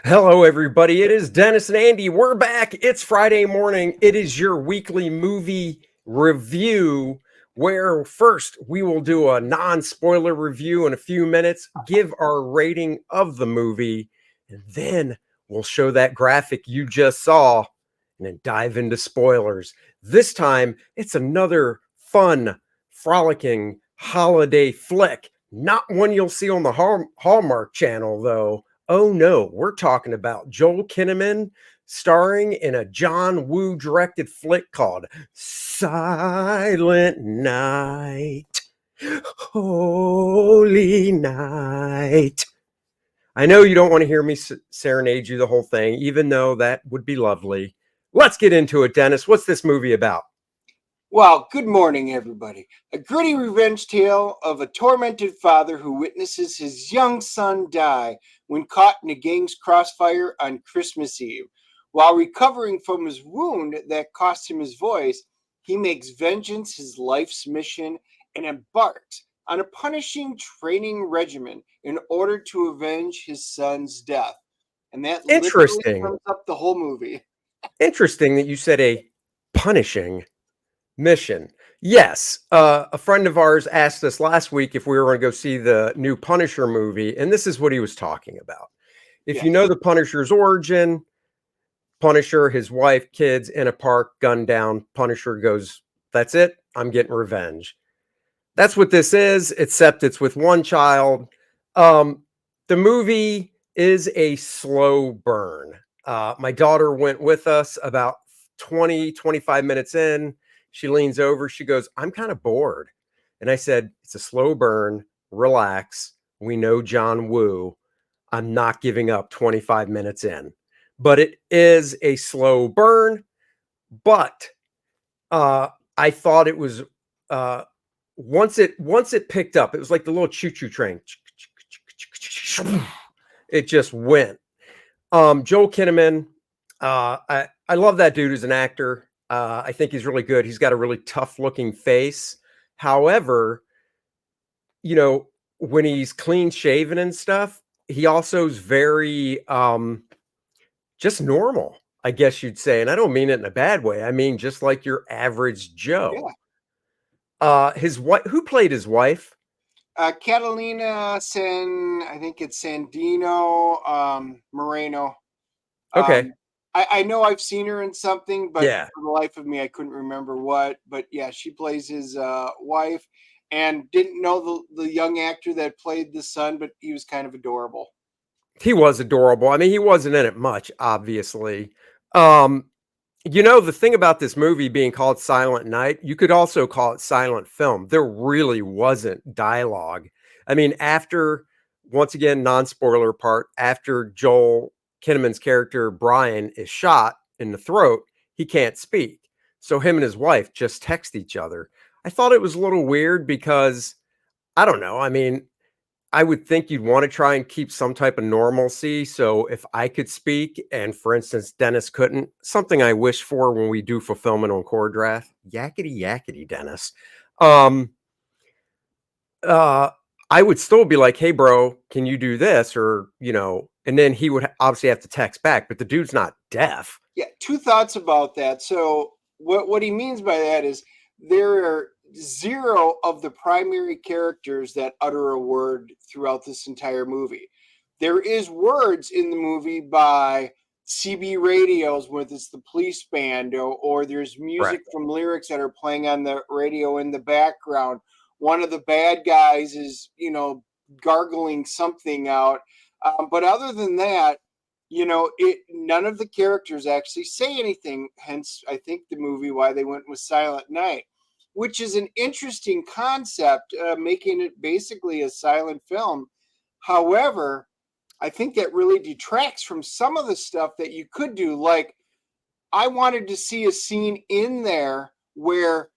Hello, everybody. It is Dennis and Andy. We're back. It's Friday morning. It is your weekly movie review where first we will do a non spoiler review in a few minutes, give our rating of the movie, and then we'll show that graphic you just saw and then dive into spoilers. This time, it's another fun, frolicking holiday flick. Not one you'll see on the Hallmark channel, though. Oh no, we're talking about Joel Kinnaman starring in a John Woo directed flick called Silent Night. Holy Night. I know you don't want to hear me serenade you the whole thing, even though that would be lovely. Let's get into it, Dennis. What's this movie about? Well, good morning, everybody. A gritty revenge tale of a tormented father who witnesses his young son die when caught in a gang's crossfire on Christmas Eve. While recovering from his wound that cost him his voice, he makes vengeance his life's mission and embarks on a punishing training regimen in order to avenge his son's death. And that literally Interesting. sums up the whole movie. Interesting that you said a punishing mission. Yes, a friend of ours asked us last week if we were going to go see the new Punisher movie, and this is what he was talking about. If you know Yes. the Punisher's origin, Punisher, his wife, kids in a park, gunned down. Punisher goes, "That's it. I'm getting revenge." That's what this is, except it's with one child. Um, the movie is a slow burn. My daughter went with us about 25 minutes in. She leans over. She goes, "I'm kind of bored." And I said, "It's a slow burn. Relax. We know John Woo. I'm not giving up 25 minutes in." But it is a slow burn. But I thought it was uh, once it picked up, it was like the little choo choo train. It just went. Joel Kinnaman, I love that dude as an actor. I think he's really good. He's got a really tough looking face. However, you know, when he's clean shaven and stuff, he also is very just normal, I guess you'd say. And I don't mean it in a bad way. I mean just like your average Joe. Yeah. His wife, who played his wife? Catalina I think it's Sandino Moreno. Okay. Um, I know I've seen her in something, but Yeah. for the life of me, I couldn't remember what. But yeah, she plays his wife, and didn't know the young actor that played the son, but he was kind of adorable. He was adorable. I mean, he wasn't in it much, obviously. Um, the thing about this movie being called Silent Night, you could also call it silent film. There really wasn't dialogue. I mean, after, once again, non-spoiler part, after Joel Kinnaman's character Brian is shot in the throat, he can't speak. So him and his wife just text each other. I thought it was a little weird because I don't know. I mean, I would think you'd want to try and keep some type of normalcy. So if I could speak and, for instance, Dennis couldn't, something I wish for when we do fulfillment on core draft, yakety yakety, Dennis. Um, uh, I would still be like, "Hey, bro, can you do this?" Or, and then he would obviously have to text back, but the dude's not deaf. Yeah, two thoughts about that. So what he means by that is there are zero of the primary characters that utter a word throughout this entire movie. There is words in the movie by CB radios with it's the police band, or there's music Correct. from lyrics that are playing on the radio in the background. One of the bad guys is, gargling something out. But other than that, none of the characters actually say anything. Hence, I think the movie why they went with Silent Night, which is an interesting concept, making it basically a silent film. However, I think that really detracts from some of the stuff that you could do. Like, I wanted to see a scene in there where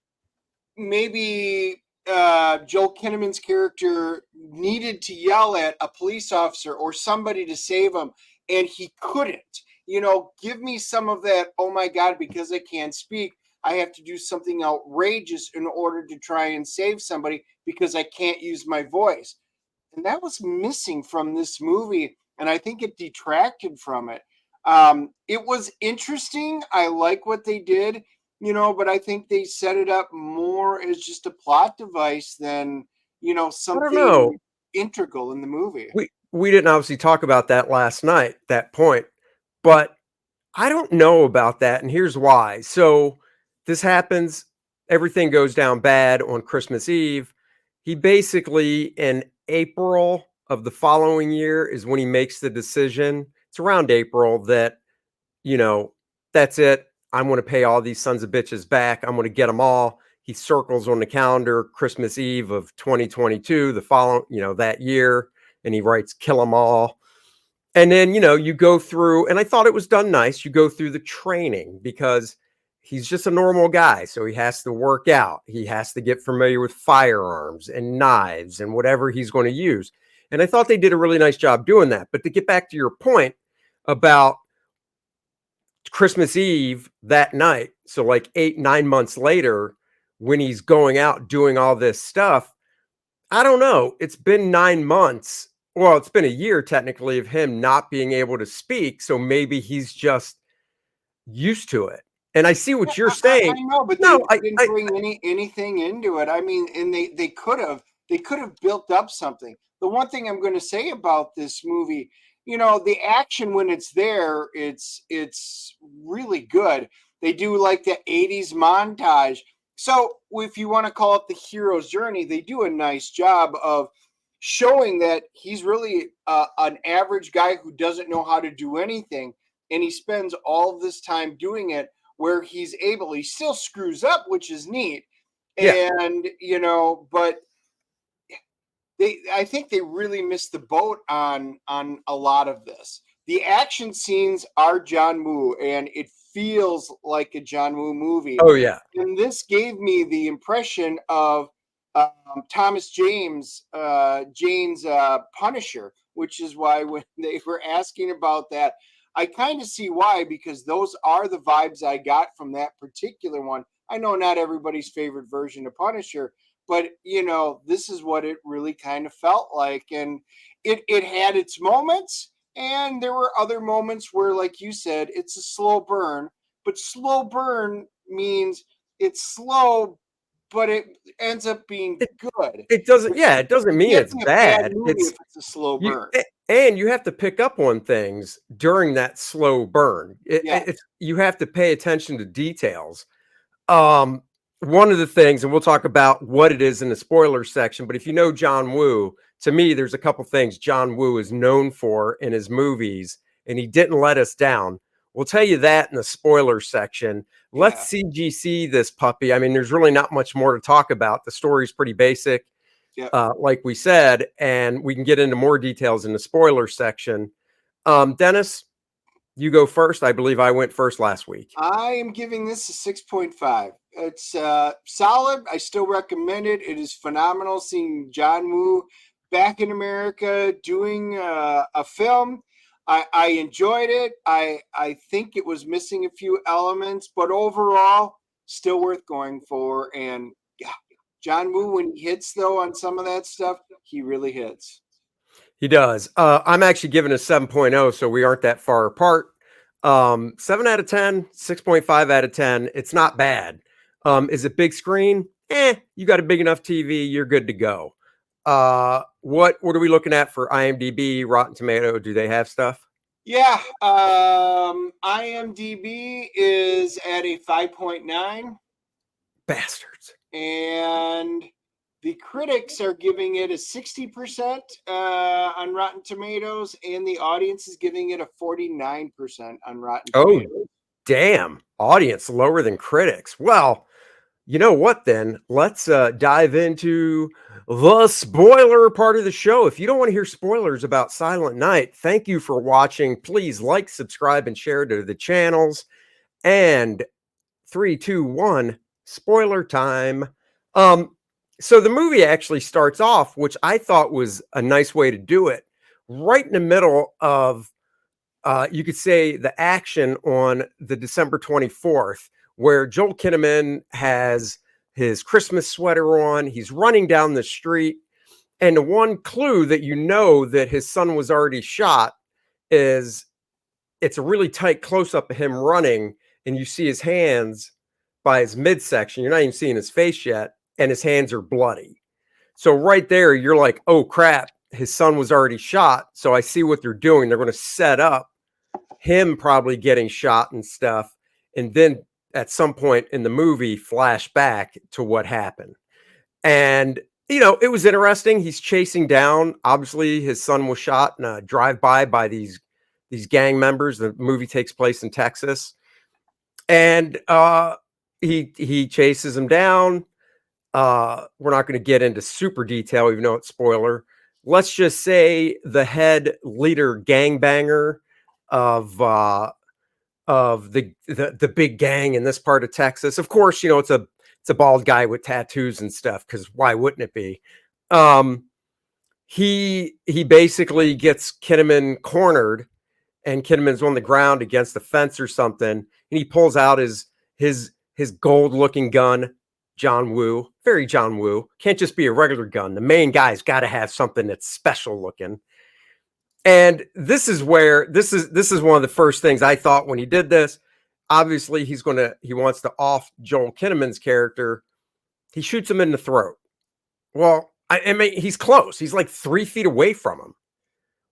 maybe Joel Kinnaman's character needed to yell at a police officer or somebody to save him, and he couldn't. Give me some of that. Oh my God, because I can't speak, I have to do something outrageous in order to try and save somebody because I can't use my voice. And that was missing from this movie. and I think it detracted from it. It was interesting. I like what they did, but I think they set it up more as just a plot device than, I don't know. something integral in the movie. We didn't obviously talk about that last night, that point, but I don't know about that, and here's why. So this happens, everything goes down bad on Christmas Eve. He basically, in April of the following year, is when he makes the decision. It's around April that, you know, that's it. I'm going to pay all these sons of bitches back. I'm going to get them all. He circles on the calendar Christmas Eve of 2022, the following, that year, and he writes kill them all. And then, you go through, and I thought it was done nice. You go through the training because he's just a normal guy. So he has to work out. He has to get familiar with firearms and knives and whatever he's going to use. And I thought they did a really nice job doing that. But to get back to your point about Christmas Eve that night, so like 8, 9 months later, when he's going out doing all this stuff, I don't know. It's been 9 months. Well, it's been a year technically of him not being able to speak. So maybe he's just used to it. And I see Yeah, what you're I saying. know, but they No, didn't bring anything into it. I mean, and they could have built up something. The one thing I'm going to say about this movie, the action when it's there, it's really good. They do like the 80s montage. So if you want to call it the hero's journey, they do a nice job of showing that he's really an average guy who doesn't know how to do anything, and he spends all of this time doing it where he still screws up, which is neat. yeah, And, but I think they really missed the boat on a lot of this. The action scenes are John Woo, and it feels like a John Woo movie. oh yeah, And this gave me the impression of Thomas Jane's Punisher, which is why when they were asking about that, I kind of see why, because those are the vibes I got from that particular one. I know not everybody's favorite version of Punisher, but this is what it really kind of felt like. And it had its moments, and there were other moments where, like you said, it's a slow burn, but slow burn means it's slow, but it ends up being it, good. it doesn't, It, yeah, it doesn't it mean can't it's be a bad bad. movie It's if it's a slow you, burn. and you have to pick up on things during that slow burn. Yeah. It's, you have to pay attention to details. Um, One of the things, and we'll talk about what it is in the spoiler section, but if you know John Woo, to me, there's a couple things John Woo is known for in his movies, and he didn't let us down. We'll tell you that in the spoiler section. Yeah. Let's CGC this puppy. I mean, there's really not much more to talk about. The story's pretty basic, Yeah. like we said, and we can get into more details in the spoiler section. Dennis, you go first. I believe I went first last week. I am giving this a 6.5. It's solid. I still recommend it. It is phenomenal seeing John Woo back in America doing a film. I enjoyed it. I think it was missing a few elements, but overall, still worth going for. And yeah, John Woo, when he hits though on some of that stuff, he really hits. He does. I'm actually giving a 7.0, so we aren't that far apart. 7 out of 10, 6.5 out of 10. It's not bad. Is it big screen? You got a big enough TV, you're good to go. What are we looking at for IMDb, Rotten Tomato? Do they have stuff? Yeah, IMDb is at a 5.9, Bastards. and the critics are giving it a 60% on Rotten Tomatoes, and the audience is giving it a 49% on Rotten Oh, Tomatoes. damn. Audience lower than critics. Well, you know what then? Let's dive into the spoiler part of the show. If you don't want to hear spoilers about Silent Night, thank you for watching. Please like, subscribe, and share to the channels. And 3, 2, 1, spoiler time. So the movie actually starts off, which I thought was a nice way to do it, right in the middle of you could say the action on the December 24th, where Joel Kinnaman has his Christmas sweater on. He's running down the street. And the one clue that you know that his son was already shot is it's a really tight close up of him running, and you see his hands by his midsection. You're not even seeing his face yet, and his hands are bloody. So right there, you're like, oh crap, his son was already shot. So I see what they're doing. They're going to set up him probably getting shot and stuff. And then at some point in the movie, flash back to what happened. And, it was interesting. He's chasing down, obviously, his son was shot in a drive-by by these gang members. The movie takes place in Texas. And he chases him down. We're not going to get into super detail, even though it's spoiler. Let's just say the head leader gangbanger of the big gang in this part of Texas. Of course, it's a bald guy with tattoos and stuff, because why wouldn't it be? He basically gets Kinnaman cornered, and Kinnaman's on the ground against the fence or something, and he pulls out his gold looking gun. John Woo, very John Woo. Can't just be a regular gun. The main guy's got to have something that's special looking. And this is where this is one of the first things I thought when he did this. Obviously, he wants to off Joel Kinnaman's character. He shoots him in the throat. Well, I mean, he's close. He's like 3 feet away from him.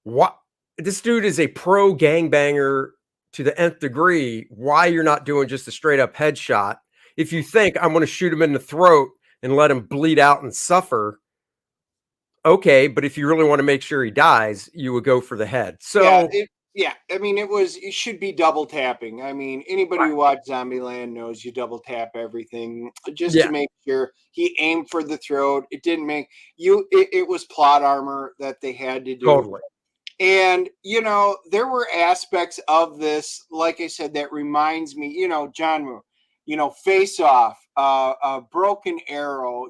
What? This dude is a pro gangbanger to the nth degree. Why you're not doing just a straight up headshot? If you think I'm going to shoot him in the throat and let him bleed out and suffer, okay. But if you really want to make sure he dies, you would go for the head. So I mean, it should be double tapping. I mean, anybody who watched Zombieland knows you double tap everything just to make sure. He aimed for the throat. It didn't make you. It was plot armor that they had to do. Totally. And, there were aspects of this, like I said, that reminds me, John Woo, Face Off, Broken Arrow,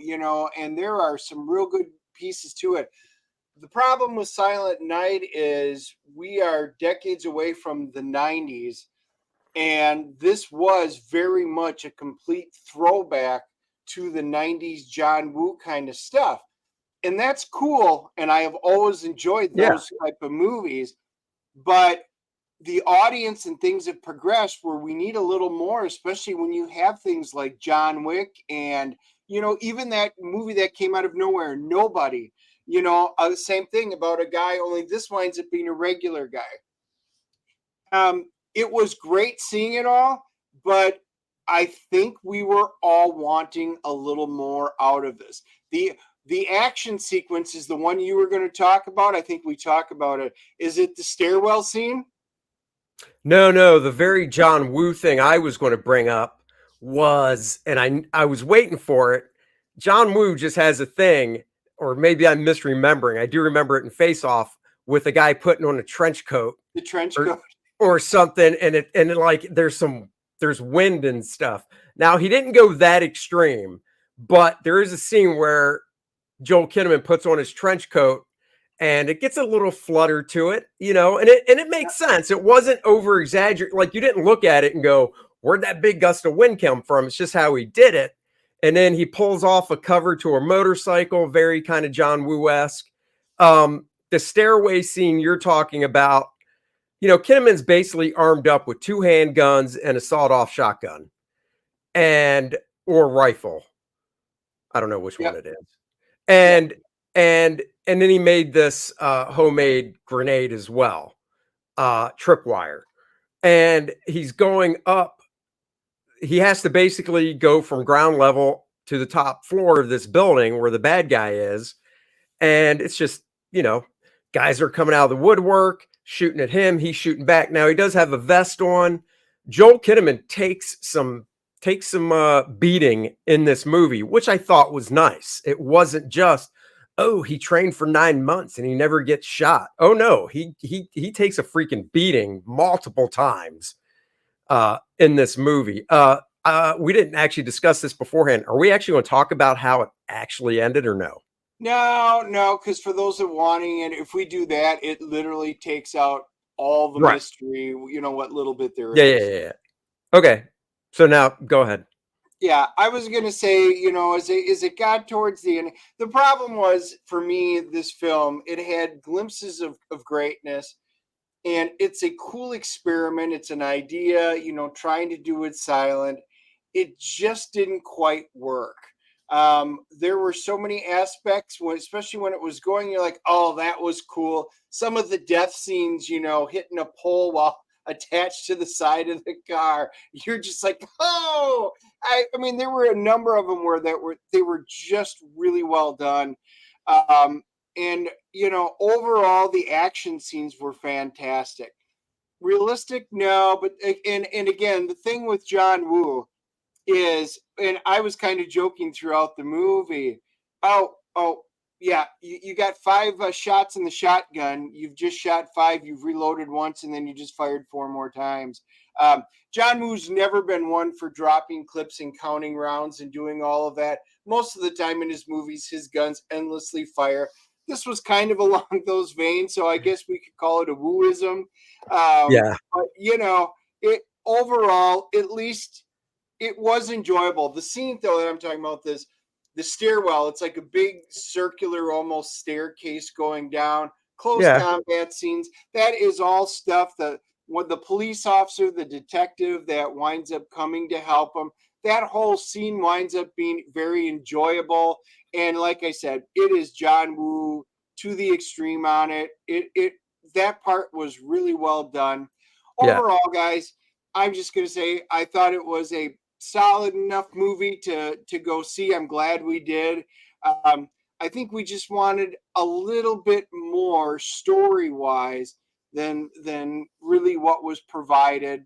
and there are some real good pieces to it. The problem with Silent Night is we are decades away from the 90s, and this was very much a complete throwback to the 90s John Woo kind of stuff. And that's cool, and I have always enjoyed those type of movies, but the audience and things have progressed where we need a little more, especially when you have things like John Wick and, even that movie that came out of nowhere, Nobody, the same thing about a guy, only this winds up being a regular guy. It was great seeing it all, but I think we were all wanting a little more out of this. The action sequence is the one you were going to talk about. I think we talk about it. Is it the stairwell scene? No. The very John Woo thing I was going to bring up was, and I was waiting for it. John Woo just has a thing, or maybe I'm misremembering. I do remember it in Face Off with a guy putting on a trench coat, the trench coat, or something, and it like there's wind and stuff. Now he didn't go that extreme, but there is a scene where Joel Kinnaman puts on his trench coat, and it gets a little flutter to it, and it makes sense. It wasn't over exaggerated. Like, you didn't look at it and go, where'd that big gust of wind come from? It's just how he did it. And then he pulls off a cover to a motorcycle, very kind of John Woo-esque. The stairway scene you're talking about, Kinnaman's basically armed up with 2 handguns and a sawed-off shotgun or riple. I don't know which one it is. And then he made this homemade grenade as well, tripwire. And he's going up. He has to basically go from ground level to the top floor of this building where the bad guy is. And it's just, guys are coming out of the woodwork, shooting at him. He's shooting back. Now, he does have a vest on. Joel Kinnaman takes some beating in this movie, which I thought was nice. It wasn't just, oh, he trained for 9 months and he never gets shot. Oh no, he takes a freaking beating multiple times in this movie. We didn't actually discuss this beforehand. Are we actually going to talk about how it actually ended, or no? No, because for those that wanting it, if we do that, it literally takes out all the mystery, what little bit there is. Yeah. Okay. So now go ahead. Yeah, I was going to say, as it got towards the end, the problem was, for me, this film, it had glimpses of greatness. and it's a cool experiment. It's an idea, trying to do it silent. It just didn't quite work. There were so many aspects when, especially when it was going, you're like, oh, that was cool. Some of the death scenes, hitting a pole while attached to the side of the car, you're just like, oh, I mean, there were a number of them where they were just really well done. Um, and overall, the action scenes were fantastic. Realistic, no, but and again, the thing with John Woo is, and I was kind of joking throughout the movie. Oh, yeah, you got five shots in the shotgun. You've just shot five. You've reloaded once, and then you just fired four more times. John Woo's never been one for dropping clips and counting rounds and doing all of that. Most of the time in his movies, his guns endlessly fire. This was kind of along those veins, so I guess we could call it a wooism. Yeah. But it overall, at least it was enjoyable. The scene though that I'm talking about, the stairwell, it's like a big circular almost staircase going down, close Yeah. combat scenes. That is all stuff that when the police officer, the detective that winds up coming to help him, that whole scene winds up being very enjoyable. And like I said, it is John Woo to the extreme on it. It that part was really well done. Yeah. Overall, guys, I'm just gonna say I thought it was a solid enough movie to go see. I'm glad we did. I think we just wanted a little bit more story wise than really what was provided,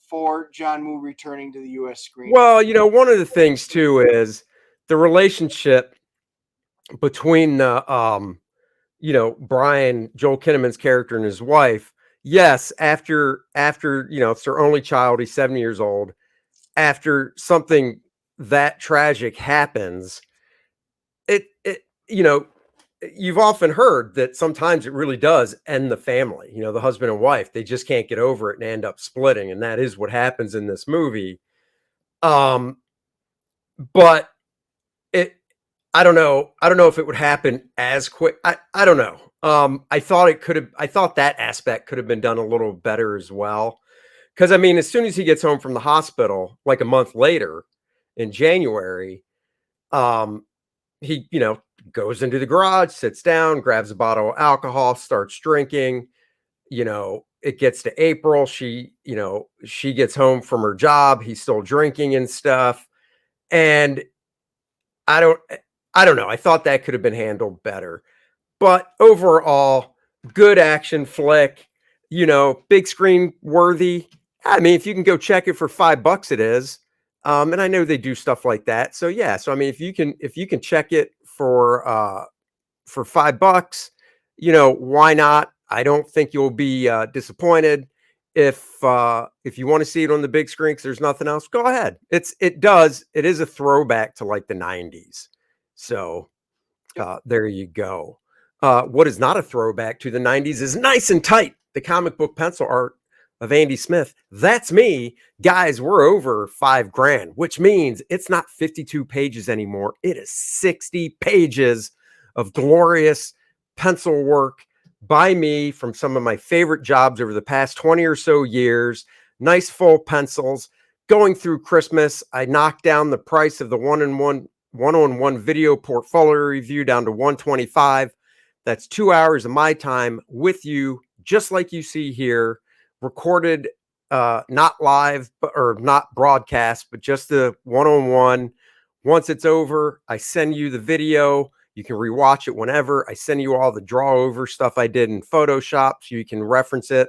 for John Woo returning to the U.S. screen. Well, one of the things too is the relationship between Brian, Joel Kinnaman's character, and his wife. Yes, after it's their only child, he's 7 years old. After something that tragic happens, it you've often heard that sometimes it really does end the family. The husband and wife, they just can't get over it and end up splitting, and that is what happens in this movie. Um, but it I don't know. I don't know if it would happen as quick. I don't know. I thought that aspect could have been done a little better as well. Because I mean, as soon as he gets home from the hospital, like a month later in January, um, he, goes into the garage, sits down, grabs a bottle of alcohol, starts drinking. It gets to April. She gets home from her job. He's still drinking and stuff. And I don't, I don't know. I thought that could have been handled better. But overall, good action flick, big screen worthy. I mean, if you can go check it for $5, it is. And I know they do stuff like that. So yeah. So I mean, if you can check it for $5, why not? I don't think you'll be disappointed. If you want to see it on the big screen because there's nothing else, go ahead. It is a throwback to like the 90s. So there you go. What is not a throwback to the 90s is Nice and Tight, the comic book pencil art of Andy Smith. That's me. Guys, we're over $5,000, which means it's not 52 pages anymore. It is 60 pages of glorious pencil work by me from some of my favorite jobs over the past 20 or so years. Nice full pencils. Going through Christmas, I knocked down the price of the one-on-one video portfolio review down to $125. That's 2 hours of my time with you, just like you see here, recorded, not live or not broadcast, but just the one-on-one. Once it's over, I send you the video. You can rewatch it whenever. I send you all the draw over stuff I did in Photoshop so you can reference it.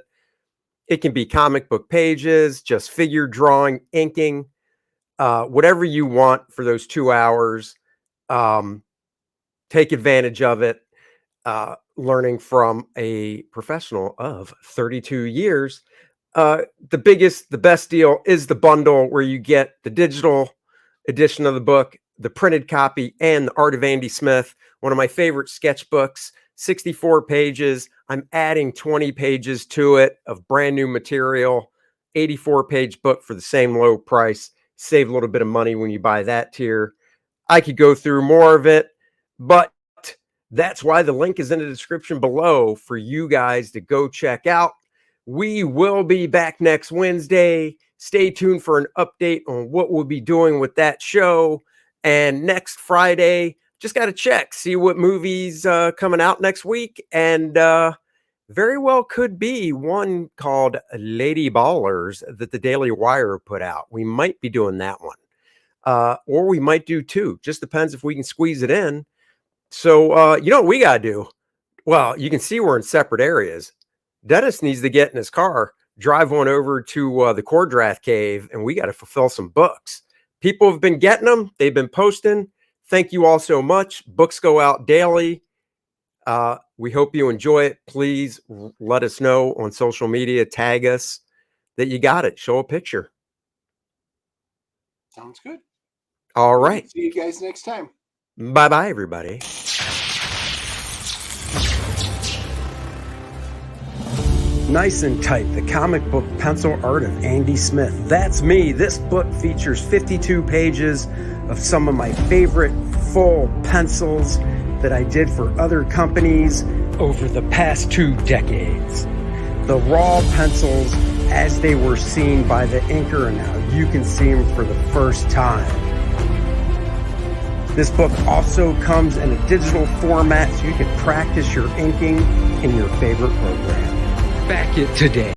It can be comic book pages, just figure drawing, inking, whatever you want for those 2 hours. Take advantage of it. Learning from a professional of 32 years. The best deal is the bundle where you get the digital edition of the book, the printed copy, and the Art of Andy Smith, one of my favorite sketchbooks, 64 pages. I'm adding 20 pages to it of brand new material, 84-page book for the same low price. Save a little bit of money when you buy that tier. I could go through more of it, but That's why the link is in the description below for you guys to go check out. We will be back next Wednesday. Stay tuned for an update on what we'll be doing with that show. And next Friday, just got to check, see what movies coming out next week. And very well could be one called Lady Ballers that the Daily Wire put out. We might be doing that one. Or we might do two. Just depends if we can squeeze it in. So, you know what we got to do? Well, you can see we're in separate areas. Dennis needs to get in his car, drive on over to the Cordrath Cave, and we got to fulfill some books. People have been getting them. They've been posting. Thank you all so much. Books go out daily. We hope you enjoy it. Please let us know on social media. Tag us that you got it. Show a picture. Sounds good. All right. See you guys next time. Bye-bye, everybody. Nice and Tight, the comic book pencil art of Andy Smith. That's me. This book features 52 pages of some of my favorite full pencils that I did for other companies over the past 2 decades. The raw pencils as they were seen by the inker, and now you can see them for the first time. This book also comes in a digital format so you can practice your inking in your favorite program. Back it today.